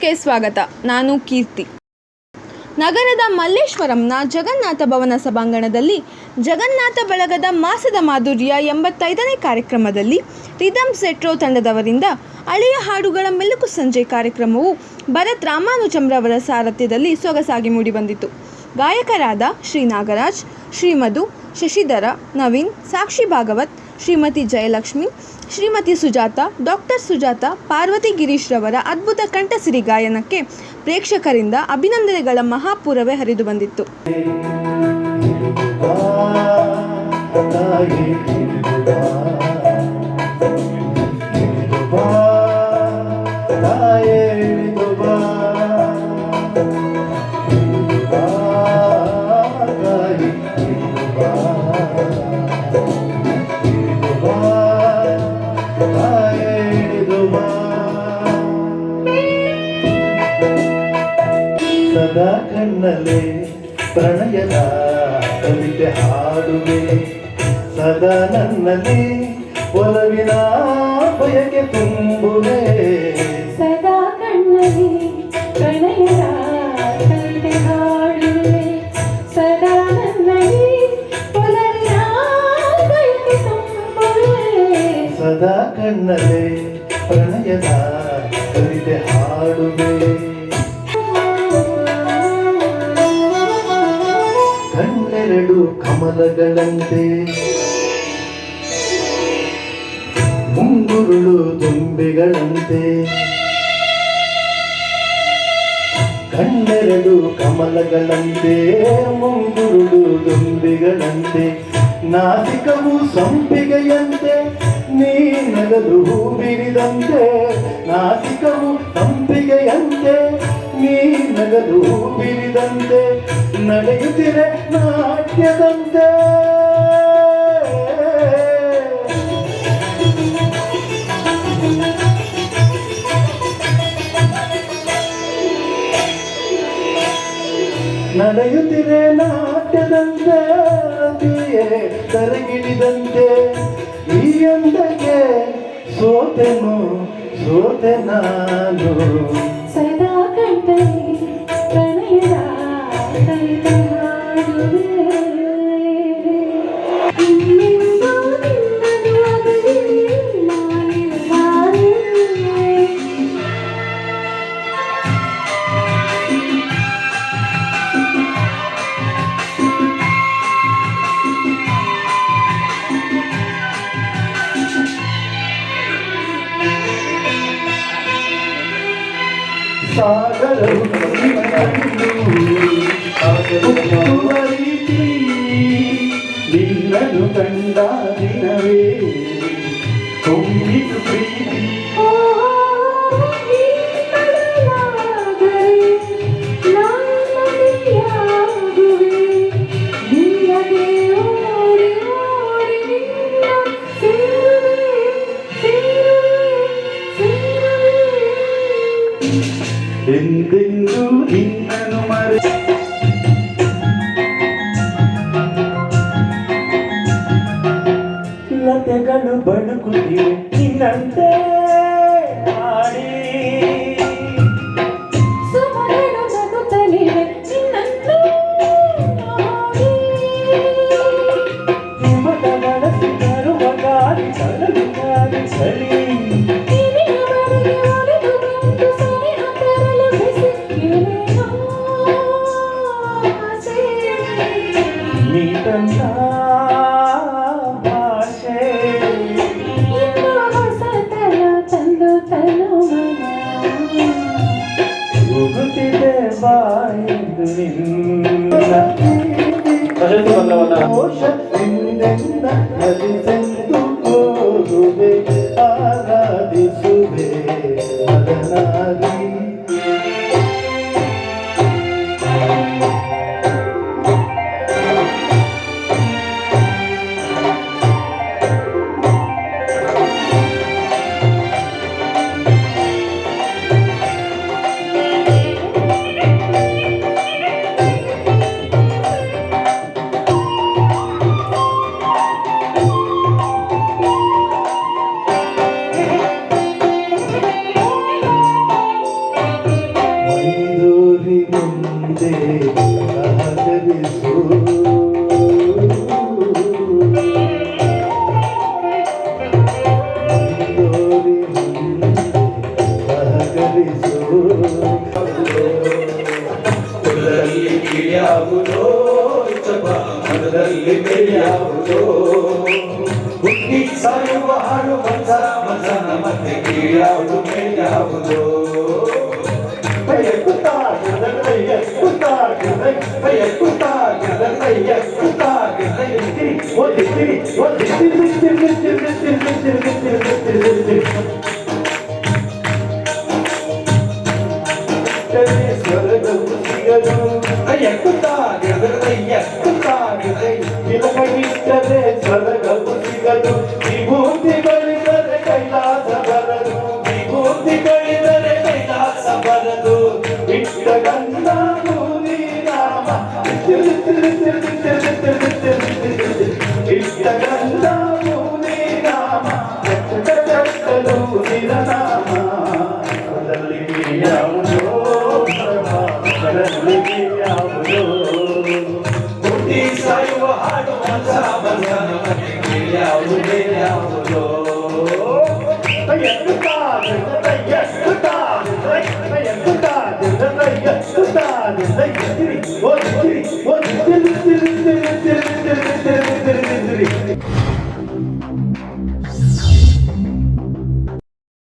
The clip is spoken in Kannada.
ನ್ಯೂಸ್ಗೆ ಸ್ವಾಗತ. ನಾನು ಕೀರ್ತಿ. ನಗರದ ಮಲ್ಲೇಶ್ವರಂನ ಜಗನ್ನಾಥ ಭವನ ಸಭಾಂಗಣದಲ್ಲಿ ಜಗನ್ನಾಥ ಬಳಗದ ಮಾಸದ ಮಾಧುರ್ಯ 85ನೇ ಕಾರ್ಯಕ್ರಮದಲ್ಲಿ ರಿದಮ್ಸ್ ರೆಟ್ರೋ ತಂಡದವರಿಂದ ಹಳೆಯ ಹಾಡುಗಳ ಮೆಲುಕು ಸಂಜೆ ಕಾರ್ಯಕ್ರಮವು ಭರತ್ ರಾಮಾನುಜಂರವರ ಸಾರಥ್ಯದಲ್ಲಿ ಸೊಗಸಾಗಿ ಮೂಡಿಬಂದಿತು. ಗಾಯಕರಾದ ಶ್ರೀ ನಾಗರಾಜ್, ಶ್ರೀ ಮಧು, ಶಶಿಧರ, ನವೀನ್, ಸಾಕ್ಷಿ ಭಾಗವತ್, ಶ್ರೀಮತಿ ಜಯಲಕ್ಷ್ಮಿ, ಶ್ರೀಮತಿ ಸುಜಾತ, ಡಾಕ್ಟರ್ ಸುಜಾತ, ಪಾರ್ವತಿ ಗಿರೀಶ್ ರವರ ಅದ್ಭುತ ಕಂಠಸಿರಿ ಗಾಯನಕ್ಕೆ ಪ್ರೇಕ್ಷಕರಿಂದ ಅಭಿನಂದನೆಗಳ ಮಹಾಪೂರವೇ ಹರಿದು ಬಂದಿತ್ತು. ಸದಾ ಕಣ್ಣಲೆ ಪ್ರಣಯದ ಕವಿತೆ ಹಾಡುವೆ, ಸದಾ ನನ್ನಲ್ಲಿ ಒಲವಿನ ಬಯಕೆ ತುಂಬುವೆ. ಸದಾ ಕಣ್ಣಲಿ ಪ್ರಣಯದ ಕವಿತೆ ಹಾಡುವೆ, ಸದಾ ನನ್ನಲ್ಲಿ ಒಲವಿನ ಬಯಕೆ ತುಂಬುವೆ. ಸದಾ ಕಣ್ಣಲೆ ಪ್ರಣಯದ ಕವಿತೆ ಹಾಡುವೆ. ಕಣ್ಣೆರಡು ಕಮಲಗಳಂತೆ, ಮುಂಗುರುಳು ದುಂಬಿಗಳಂತೆ. ಕಣ್ಣೆರಡು ಕಮಲಗಳಂತೆ, ಮುಂಗುರುಳು ದುಂಬಿಗಳಂತೆ. ನಾಸಿಕವು ಸಂಪಿಗೆಯಂತೆ, ನೀ ನಗಲು ಹೂ ಬಿರಿದಂತೆ. ನಾಸಿಕವು ಸಂಪಿಗೆಯಂತೆ, ನೀ ನಗಲು ಹೂ ಬಿರಿದಂತೆ. ನಡೆಯುತ್ತಿರೆ ನಾಟ್ಯದಂತೆ. ನಡೆಯುತ್ತಿರೆ ನಾಟ್ಯದಂತೆ, ಅತಿಯೇ ಕರಗಿಳಿದಂತೆ. ಈ ಅಂದಕ್ಕೆ ಸೋತೆನು ಸೋತೆ ನಾನು. ಸದಾ ಕಣ್ಣಲಿ ಪ್ರಣಯದ ಕವಿತೆ ಹಾಡುವೆ, ಇನ್ನೆಂದೂ ನಿನ್ನನ್ನು ಅಗಲಿ ನಾನಿರುವೆ. ಸಾಗರವು ಸಾಗರುವ ರೀತಿ, ನಿನ್ನನ್ನು ಕಂಡ ದಿನವೇ ತುಂಬಿತು ಪ್ರೀತಿ. ಎಂದೆಂದೂ ನಿನ್ನನ್ನು ಮರೆ ಲತೆಗಳು ಬಳುಕುತ್ತಿವೆ ನಿನ್ನಂತೆ ಹಾಡಿ. ಸುಮಗಳು ನಗುತ್ತಲಿವೆ ನಿನ್ನಂತೆ ಹಾಡಿ. ಹಿಮದ ಬಳಸಿ ಬರುವ ಗಾಳಿ ಕಡಲು ಗಾಳಿ ಚಳಿ. ನೀತಂತ ಭಾಷೆ ಹೊಸತನ ತಂದು ತನುವನ ಹೋಗುತ್ತಿದೆ ಬಾಯೆಂದು ನಿನ್ನ ದೋಷ ನಿನ್ನೆಂದ ಹರಿಸೆಂದು ಹೋಗುವೆ, ಆರಾಧಿಸುವೆ ಮಗನಾಗಿ. ನಿನ್ನೋರಿ ಮುಂದೆ ಸಹಕರಿಸು ನಿನ್ನೋರಿ ಮುಂದೆ ಸಹಕರಿಸು ಕುಲದಲ್ಲಿ ಕಿಳಿಯಾವುದೋ ಮನದಲ್ಲಿ ಬೆಳೆಯಾವುದೋ ಹುಟ್ಟಿ ಸಾಯುವ ಹಾಡು ಮನಸನ ಮತ್ತೆ ಕಿಳಿಯಾವುದು ಬೆಳೆಯಾವುದೋ ಇಲ್ಲದಿದ್ದರೆ ಸ್ವರ್ಗವು ಸಿಗದು ವಿಭೂತಿಗಳಿದ್ದರೆ ಕೈಲಾಸ ಬರದು ವಿಭೂತಿಗಳಿದರೆ ಕೈಲಾಸ ಬರದು ಇಷ್ಟ ಗಂಧ ರಾಮ ಇಷ್ಟ ಗಂಧ ರಾಮ ಚಟ್ಟಲು ನಿರನಾಮ ಅದರಲ್ಲಿ ಯಾವುದೋ ಅದರಲ್ಲಿ ಯಾವುದೋ ಹುಟ್ಟಿ ಸಾಯುವ ಹಾಡು ಮನಸನ ಮತ್ತೆ ಕಿಳಿಯಾವುದು ಬೆಳೆಯಾವುದೋ ಎತ್ತು